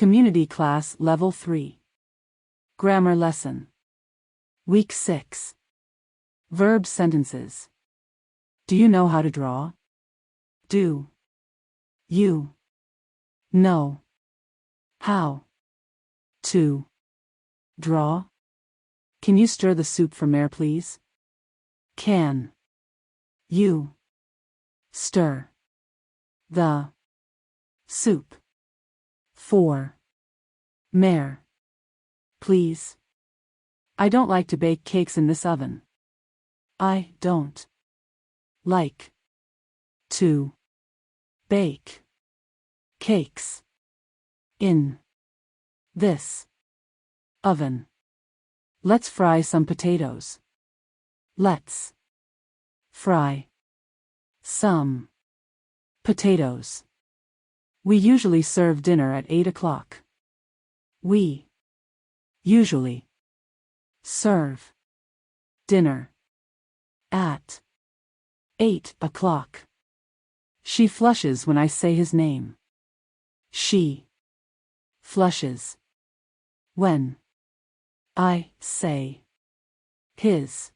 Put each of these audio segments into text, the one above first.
Community Class Level 3. Grammar Lesson. Week 6. Verb sentences. Do you know how to draw? Do you know how to draw? Can you stir the soup for Mare, please? Can you stir the soup for Mare, please? I don't like to bake cakes in this oven. I don't like to bake cakes in this oven. Let's fry some potatoes. Let's fry some potatoes. We usually serve dinner at 8 o'clock. We usually serve dinner at 8 o'clock. She flushes when I say his name. She flushes when I say his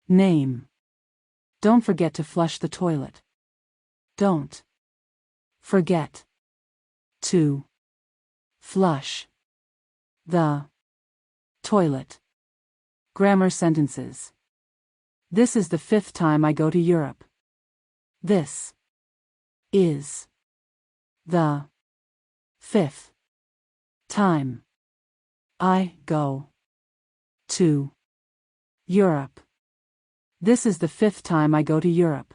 name. Don't forget to flush the toilet. Don't forget to flush the toilet. Grammar sentences. This is the 5th time I go to Europe. This is the 5th time I go to Europe. This is the 5th time I go to Europe.